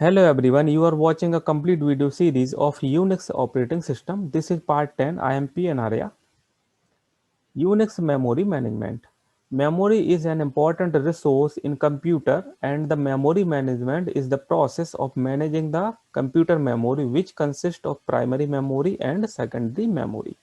Hello everyone, you are watching a complete video series of Unix operating system. This is part 10. I am P. N. Arya. Unix memory management. Memory is an important resource in computer, and the memory management is the process of managing the computer memory, which consists of primary memory and secondary memory.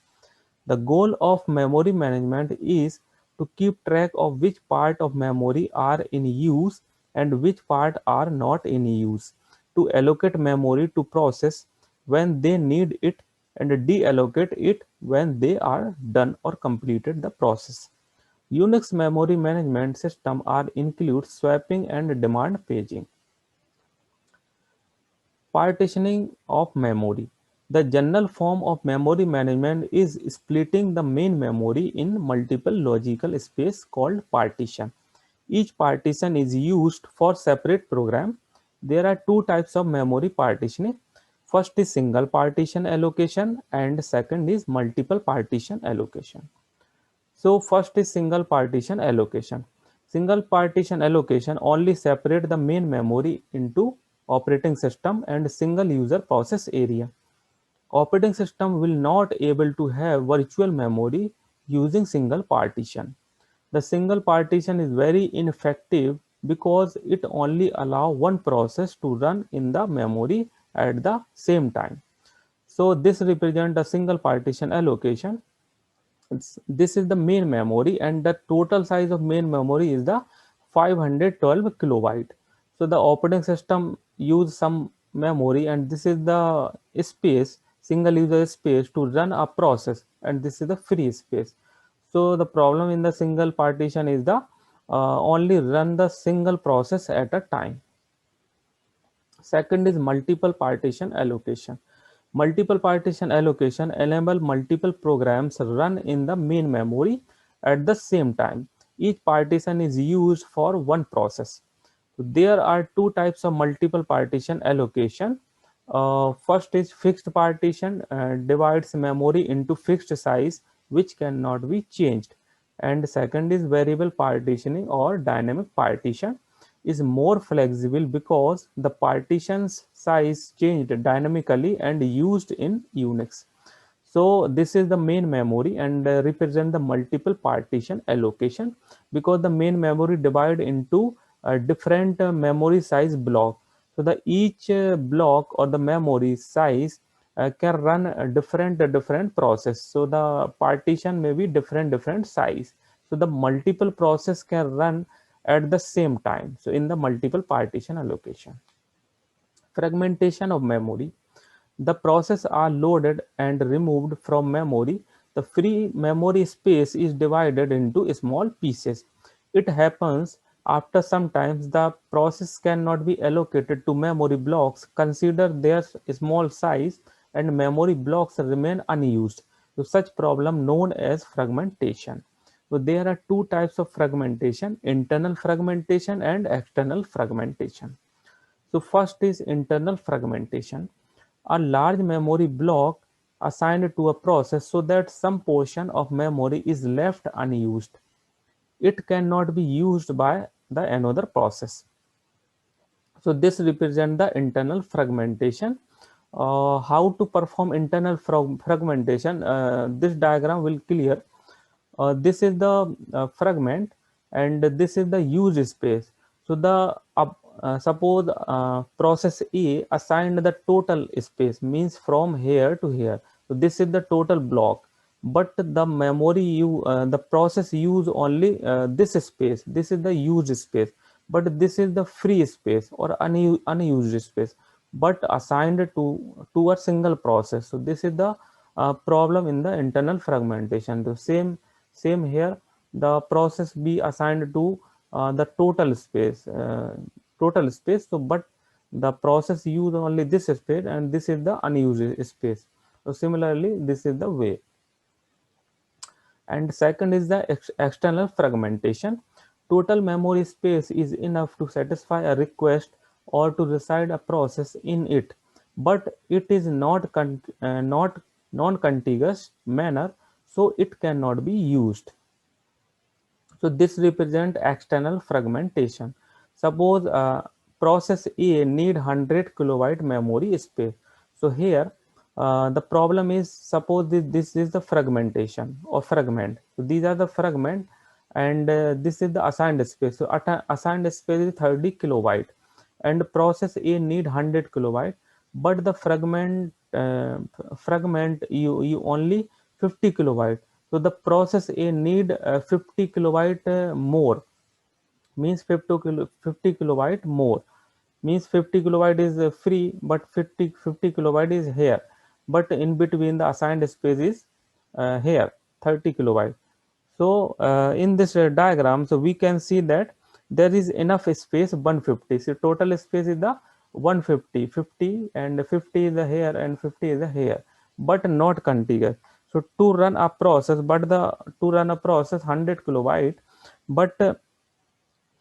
The goal of memory management is to keep track of which part of memory are in use and which part are not in use, to allocate memory to process when they need it and deallocate it when they are done or completed the process. Unix memory management system are include swapping and demand paging. Partitioning of memory. The general form of memory management is splitting the main memory in multiple logical space called partition. Each partition is used for separate program. There are two types of memory partitioning. First is single partition allocation and second is multiple partition allocation. So first is single partition allocation. Single partition allocation only separate the main memory into operating system and single user process area. Operating system will not able to have virtual memory using single partition. The single partition is very ineffective because it only allow one process to run in the memory at the same time. So this represent a single partition allocation. This is the main memory and the total size of main memory is the 512 kilobyte. So the operating system use some memory and this is the space, single user space to run a process, and this is the free space. So the problem in the single partition is the only run the single process at a time. Second is multiple partition allocation. Multiple partition allocation enable multiple programs run in the main memory at the same time. Each partition is used for one process. There are two types of multiple partition allocation. First is fixed partition, divides memory into fixed size which cannot be changed. And second is variable partitioning or dynamic partition, is more flexible because the partition's size changed dynamically and used in Unix. So this is the main memory and represent the multiple partition allocation because the main memory divide into a different memory size block. So the each block or the memory size can run a different process. So the partition may be different size. So the multiple process can run at the same time. So in the multiple partition allocation. Fragmentation of memory. The process are loaded and removed from memory. The free memory space is divided into small pieces. It happens after sometimes the process cannot be allocated to memory blocks. Consider their small size and memory blocks remain unused. So such problem known as fragmentation. So there are two types of fragmentation: internal fragmentation and external fragmentation. So first is internal fragmentation. A large memory block assigned to a process so that some portion of memory is left unused. It cannot be used by the another process. So this represents the internal fragmentation. How to perform internal fragmentation? This diagram will clear. This is the fragment and this is the use space. So the suppose process A assigned the total space, means from here to here. So this is the total block, but the memory the process use only this space. This is the used space, but this is the free space or unused space, but assigned to a single process. So this is the problem in the internal fragmentation. The same here, the process be assigned to the total space. So but the process use only this space and this is the unused space. So similarly this is the way. And second is the external fragmentation. Total memory space is enough to satisfy a request or to reside a process in it, but it is not non-contiguous manner, so it cannot be used. So this represent external fragmentation. Suppose process A need 100 kilobyte memory space. So here the problem is, suppose this is the fragmentation or fragment. So these are the fragment, and this is the assigned space. So assigned space is 30 kilobyte, and process A need 100 kilobyte, but the fragment you only 50 kilobyte. So the process A need 50 kilobyte more, means 50 kilobyte more, means 50 kilobyte is free, but 50 kilobyte is here, but in between the assigned space is here 30 kilobyte. So in this diagram, so we can see that there is enough space 150. So total space is the 150, 50 and 50 is the here and 50 is the here, but not contiguous. So to run a process, to run a process 100 kilobyte, but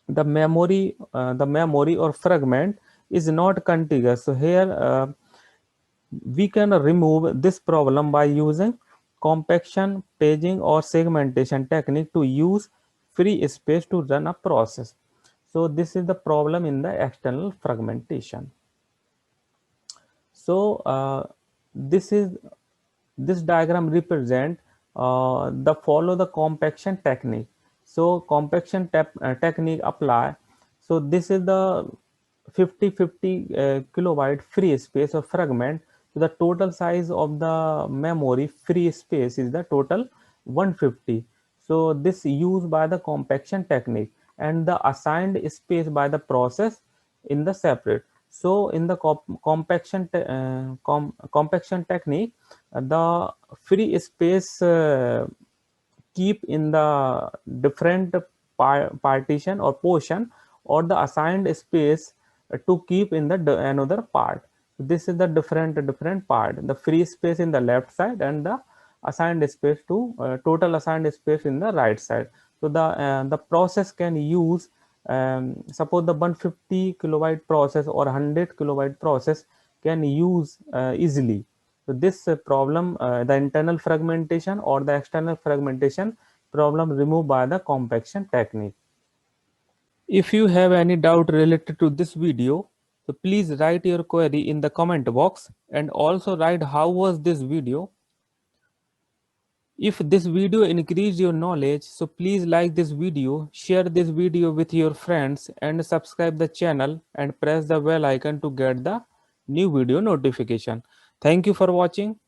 the memory or fragment is not contiguous. So here we can remove this problem by using compaction, paging or segmentation technique to use free space to run a process. So this is the problem in the external fragmentation. So this diagram represent the follow the compaction technique. So compaction technique apply. So this is the 50 kilobyte free space or fragment. So the total size of the memory free space is the total 150. So this used by the compaction technique, and the assigned space by the process in the separate. So in the compaction technique, the free space keep in the different partition or portion, or the assigned space to keep in the another part. This is the different part, the free space in the left side and the assigned space to total assigned space in the right side. So the process can use, suppose the 150 kilobyte process or 100 kilobyte process can use easily. So this problem, the internal fragmentation or the external fragmentation problem removed by the compaction technique. If you have any doubt related to this video, so please write your query in the comment box, and also write how was this video. If this video increased your knowledge, so please like this video, share this video with your friends, and subscribe the channel and press the bell icon to get the new video notification. Thank you for watching.